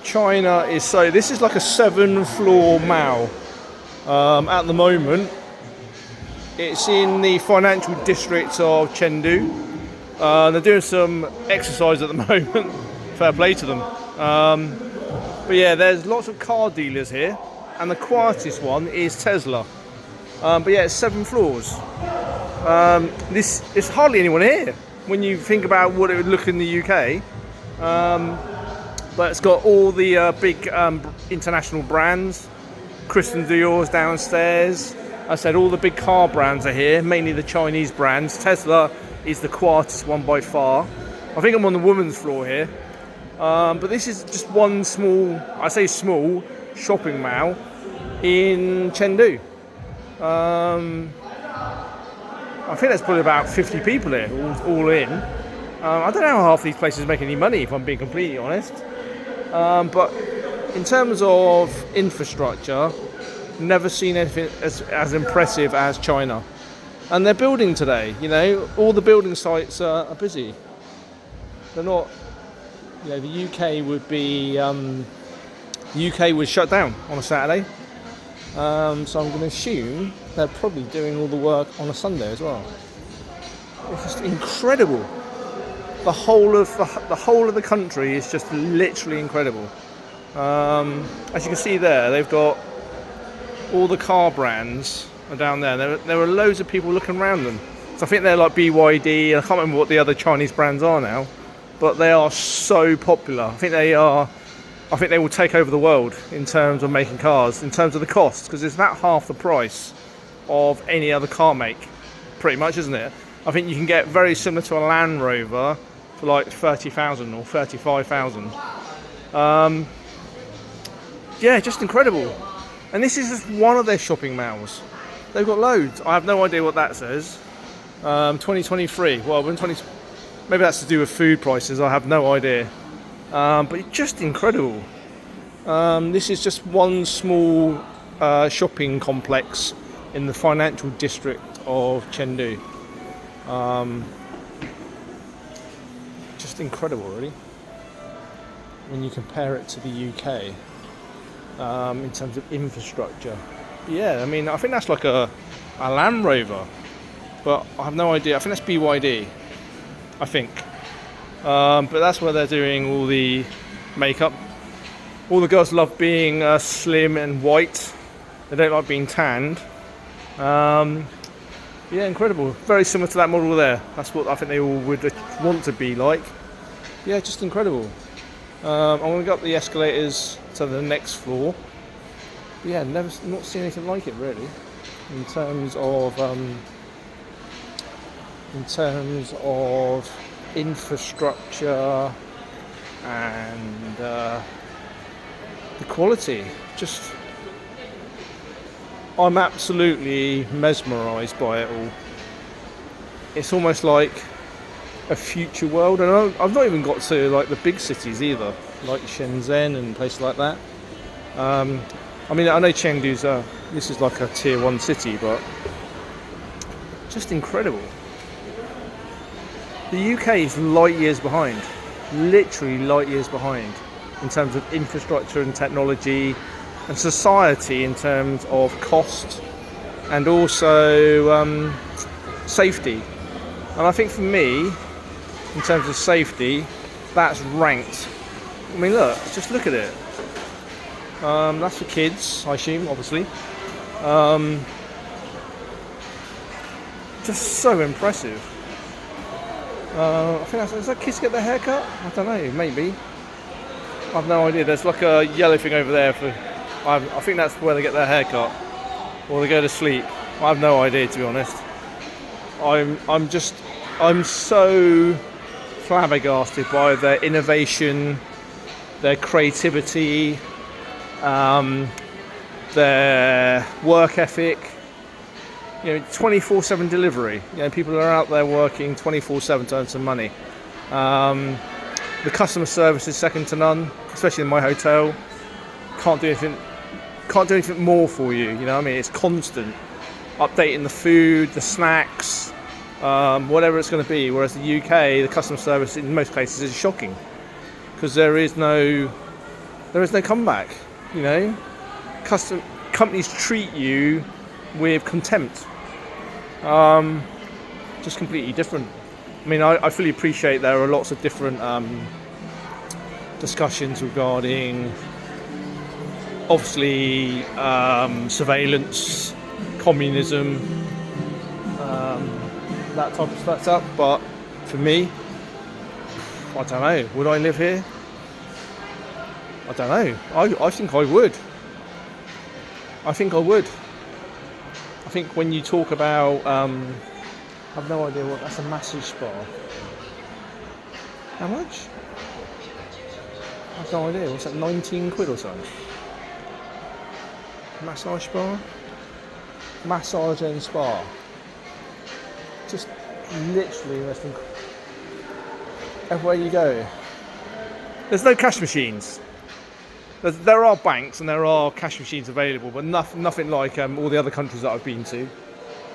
China is so. This is like a 7-floor mall. At the moment, it's in the financial district of Chengdu. They're doing some exercise at the moment. Fair play to them. But yeah, there's lots of car dealers here, and the quietest one is Tesla. But yeah, it's 7 floors. This is hardly anyone here when you think about what it would look in the UK. But it's got all the big international brands. Christian Dior's downstairs. I said all the big car brands are here, mainly the Chinese brands. Tesla is the quietest one by far. I think I'm on the women's floor here. But this is just one small, I say small, shopping mall in Chengdu. I think there's probably about 50 people here, all in. I don't know how half these places make any money, if I'm being completely honest. But in terms of infrastructure, never seen anything as impressive as China. And they're building today, you know, all the building sites are busy. They're not, you know, the UK would be, the UK would shut down on a Saturday. So I'm going to assume they're probably doing all the work on a Sunday as well. It's just incredible. The whole of the country is just literally incredible. As you can see there, they've got all the car brands are down there. There are loads of people looking around them. So I think they're like BYD. I can't remember what the other Chinese brands are now, but they are so popular. I think they will take over the world in terms of making cars, in terms of the cost, because it's about half the price of any other car make, pretty much, isn't it? I think you can get very similar to a Land Rover for like 30,000 or 35,000. Yeah, just incredible. And this is just one of their shopping malls. They've got loads. I have no idea what that says. 2023. Well, maybe that's to do with food prices. I have no idea. But it's just incredible. This is just one small shopping complex in the financial district of Chengdu. Just incredible, really, when you compare it to the UK in terms of infrastructure. Yeah, I mean, I think that's like a Land Rover, but I have no idea. I think that's BYD, I think. But that's where they're doing all the makeup. All the girls love being slim and white. They don't like being tanned. Yeah, incredible. Very similar to that model there. That's what I think they all would want to be like. Yeah, just incredible. I'm going to go up the escalators to the next floor. But yeah, not seen anything like it really. In terms of infrastructure and the quality. Just, I'm absolutely mesmerised by it all. It's almost like a future world, and I've not even got to like the big cities either, like Shenzhen and places like that. I mean, I know Chengdu's this is like a tier 1 city, but just incredible. The UK is light years behind, literally light years behind, in terms of infrastructure and technology and society, in terms of cost and also safety. And I think for me, in terms of safety, that's ranked. I mean, just look at it. That's for kids, I assume, obviously. Just so impressive. I think is that kids get their hair cut? I don't know, maybe. I've no idea. There's like a yellow thing over there for. I think that's where they get their hair cut, or they go to sleep. I have no idea, to be honest. I'm so flabbergasted by their innovation, their creativity, their work ethic. You know, 24/7 delivery. You know, people are out there working 24/7 to earn some money. The customer service is second to none, especially in my hotel. Can't do anything more for you. You know what I mean? It's constant, updating the food, the snacks, whatever it's going to be. Whereas the UK, the customer service in most cases is shocking, because there is no there is no comeback. You know, companies treat you with contempt. Just completely different. I mean, I fully appreciate there are lots of different discussions regarding, obviously, surveillance, communism, that type of stuff. But for me, I don't know. Would I live here? I don't know. I think I would. I think I would. I think when you talk about, I've no idea what that's a massage spa. How much? I've no idea. What's that? 19 quid or something? Massage spa? Massage and spa. Just literally less than everywhere you go. There's no cash machines. There are banks and there are cash machines available, but nothing like all the other countries that I've been to.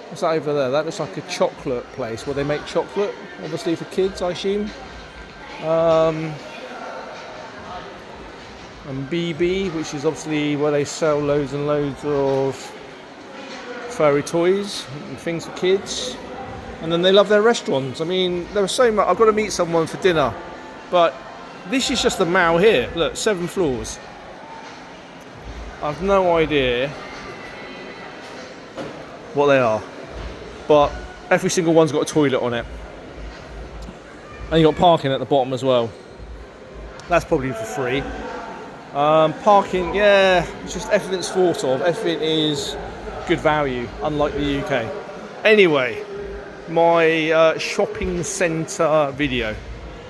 What's that over there? That looks like a chocolate place where they make chocolate, obviously for kids, I assume. And BB, which is obviously where they sell loads and loads of furry toys and things for kids. And then they love their restaurants. I mean, there are so much. I've got to meet someone for dinner, but this is just the mall here. Look, 7 floors. I've no idea what they are, but every single one's got a toilet on it, and you've got parking at the bottom as well. That's probably for free. Parking, yeah, it's just everything's thought of. Everything is good value, unlike the UK. Anyway, my shopping centre video.